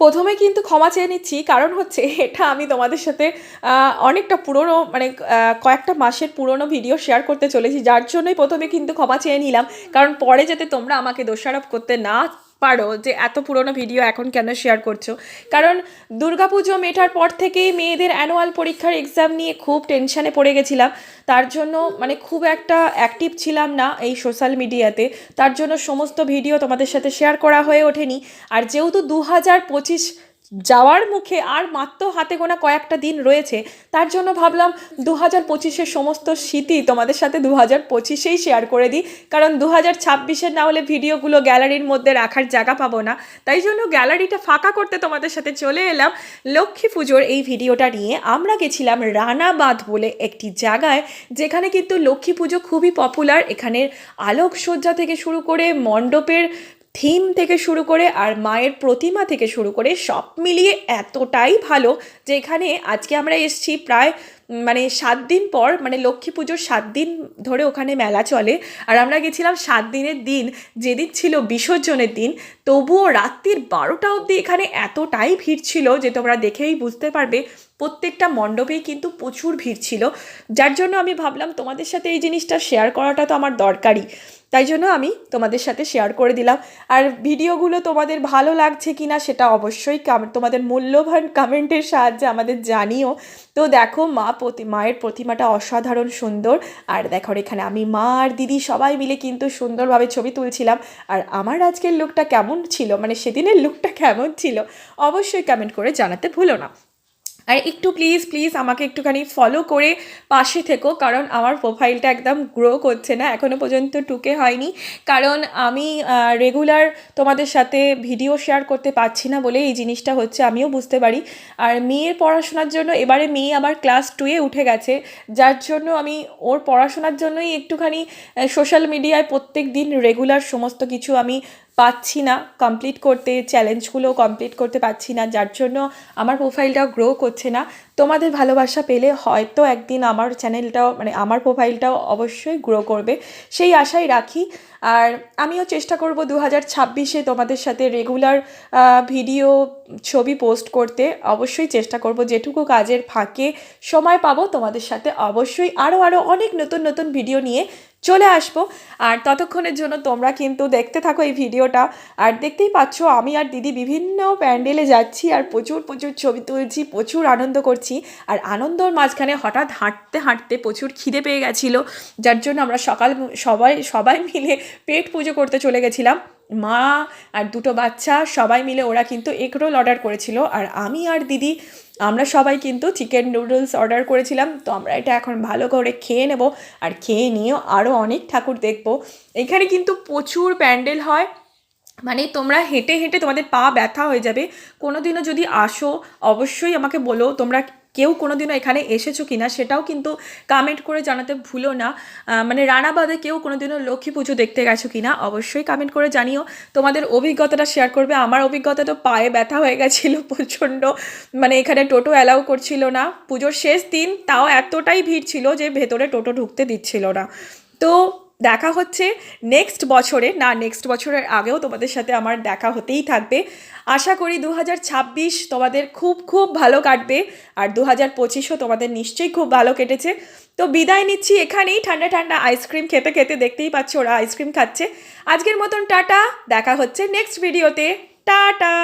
প্রথমে কিন্তু ক্ষমা চেয়ে নিচ্ছি, কারণ হচ্ছে এটা আমি তোমাদের সাথে অনেকটা পুরনো মানে কয়েকটা মাসের পুরনো ভিডিও শেয়ার করতে চলেছি, যার জন্যই প্রথমে কিন্তু ক্ষমা চেয়ে নিলাম। কারণ পরে যাতে তোমরা আমাকে দোষারোপ করতে না পারো যে এত পুরনো ভিডিও এখন কেন শেয়ার করছো। কারণ দুর্গাপুজো মেটার পর থেকেই মেয়েদের অ্যানুয়াল পরীক্ষার এক্সাম নিয়ে খুব টেনশানে পড়ে গেছিলাম। তার জন্য মানে খুব একটা অ্যাক্টিভ ছিলাম না এই সোশ্যাল মিডিয়াতে। তার জন্য সমস্ত ভিডিও তোমাদের সাথে শেয়ার করা হয়ে ওঠেনি। আর যেহেতু 2025 যাওয়ার মুখে আর মাত্র হাতে গোনা কয়েকটা দিন রয়েছে, তার জন্য ভাবলাম 2025-এর সমস্ত স্মৃতি তোমাদের সাথে 2025-এই শেয়ার করে দিই। কারণ 2026-এর না হলে ভিডিওগুলো গ্যালারির মধ্যে রাখার জায়গা পাবো না। তাই জন্য গ্যালারিটা ফাঁকা করতে তোমাদের সাথে চলে এলাম লক্ষ্মী পুজোর এই ভিডিওটা নিয়ে। আমরা গেছিলাম রানাবাঁধ বলে একটি জায়গায়, যেখানে কিন্তু লক্ষ্মী পুজো খুবই পপুলার। এখানের আলোকসজ্জা থেকে শুরু করে মণ্ডপের থিম থেকে শুরু করে আর মায়ের প্রতিমা থেকে শুরু করে সব মিলিয়ে এতটাই ভালো যে এখানে আজকে আমরা এসেছি প্রায় মানে 7 দিন পর, মানে লক্ষ্মী পুজোর 7 দিন ধরে ওখানে মেলা চলে। আর আমরা গেছিলাম 7 দিনের দিন, যেদিন ছিল বিসর্জনের দিন। তবুও রাত্রির 12টা অবধি এখানে এতটাই ভিড় ছিল যে তোমরা দেখেই বুঝতে পারবে প্রত্যেকটা মণ্ডপেই কিন্তু প্রচুর ভিড় ছিল। যার জন্য আমি ভাবলাম তোমাদের সাথে এই জিনিসটা শেয়ার করাটা তো আমার দরকারই। তাই জন্য আমি তোমাদের সাথে শেয়ার করে দিলাম। আর ভিডিওগুলো তোমাদের ভালো লাগছে কি না সেটা অবশ্যই তোমাদের মূল্যবান কমেন্টের সাহায্যে আমাদের জানিও। তো দেখো মায়ের প্রতিমাটা অসাধারণ সুন্দর। আর দেখো এখানে আমি মা আর দিদি সবাই মিলে কিন্তু সুন্দরভাবে ছবি তুলছিলাম। আর আমার আজকের লুকটা কেমন ছিল, মানে সেদিনের লুকটা কেমন ছিল, অবশ্যই কমেন্ট করে জানাতে ভুলো না। আর একটু প্লিজ প্লিজ আমাকে একটুখানি ফলো করে পাশে থেকো, কারণ আমার প্রোফাইলটা একদম গ্রো করছে না, এখনও পর্যন্ত টুকে হয়নি। কারণ আমি রেগুলার তোমাদের সাথে ভিডিও শেয়ার করতে পারছি না বলে এই জিনিসটা হচ্ছে, আমিও বুঝতে পারি। আর মেয়ের পড়াশোনার জন্য এবারে মেয়ে আবার ক্লাস 2-এ উঠে গেছে, যার জন্য আমি ওর পড়াশোনার জন্যই একটুখানি সোশ্যাল মিডিয়ায় প্রত্যেক দিন রেগুলার সমস্ত কিছু আমি পাচ্ছি না কমপ্লিট করতে, চ্যালেঞ্জগুলো কমপ্লিট করতে পারছি না, যার জন্য আমার প্রোফাইলটাও গ্রো করছে না। তোমাদের ভালোবাসা পেলে হয়তো একদিন আমার চ্যানেলটাও মানে আমার প্রোফাইলটাও অবশ্যই গ্রো করবে, সেই আশাই রাখি। আর আমিও চেষ্টা করব 2026-এ তোমাদের সাথে রেগুলার ভিডিও ছবি পোস্ট করতে, অবশ্যই চেষ্টা করব। যেটুকু কাজের ফাঁকে সময় পাবো তোমাদের সাথে অবশ্যই আরও অনেক নতুন নতুন ভিডিও নিয়ে চলে আসবো। আর ততক্ষণের জন্য তোমরা কিন্তু দেখতে থাকো এই ভিডিওটা। আর দেখতেই পাচ্ছ আমি আর দিদি বিভিন্ন প্যান্ডেলে যাচ্ছি আর প্রচুর প্রচুর ছবি তুলছি, প্রচুর আনন্দ করছি। আর আনন্দর মাঝখানে হঠাৎ হাঁটতে হাঁটতে প্রচুর খিদে পেয়ে গেছিলো, যার জন্য আমরা সবাই মিলে পেট পুজো করতে চলে গেছিলাম। মা আর দুটো বাচ্চা সবাই মিলে ওরা কিন্তু এগ রোল অর্ডার করেছিল, আর আমি আর দিদি আমরা সবাই কিন্তু চিকেন নুডলস অর্ডার করেছিলাম। তো আমরা এটা এখন ভালো করে খেয়ে নেব, আর খেয়ে নিয়েও আরও অনেক ঠাকুর দেখব। এখানে কিন্তু প্রচুর প্যান্ডেল হয়, মানে তোমরা হেঁটে হেঁটে তোমাদের পা ব্যথা হয়ে যাবে। কোনো দিনও যদি আসো অবশ্যই আমাকে বলো তোমরা কেউ কোনো দিনও এখানে এসেছো কি না, সেটাও কিন্তু কমেন্ট করে জানাতে ভুলো না। মানে রানাবাঁধে কেউ কোনো দিনও লক্ষ্মী পুজো দেখতে গেছো কি না অবশ্যই কমেন্ট করে জানিও, তোমাদের অভিজ্ঞতাটা শেয়ার করবে। আমার অভিজ্ঞতা তো পায়ে ব্যথা হয়ে গেছিলো প্রচণ্ড, মানে এখানে টোটো অ্যালাউ করছিল না পুজোর শেষ দিন, তাও এতটাই ভিড় ছিল যে ভেতরে টোটো ঢুকতে দিচ্ছিল না। তো দেখা হচ্ছে নেক্সট বছরে, না নেক্সট বছরের আগেও তোমাদের সাথে আমার দেখা হতেই থাকবে। আশা করি 2026 তোমাদের খুব খুব ভালো কাটবে, আর 2025ও তোমাদের নিশ্চয়ই খুব ভালো কেটেছে। তো বিদায় নিচ্ছি এখানেই, ঠান্ডা ঠান্ডা আইসক্রিম খেতে খেতে, দেখতেই পাচ্ছ ওরা আইসক্রিম খাচ্ছে। আজকের মতন টাটা, দেখা হচ্ছে নেক্সট ভিডিওতে, টাটা।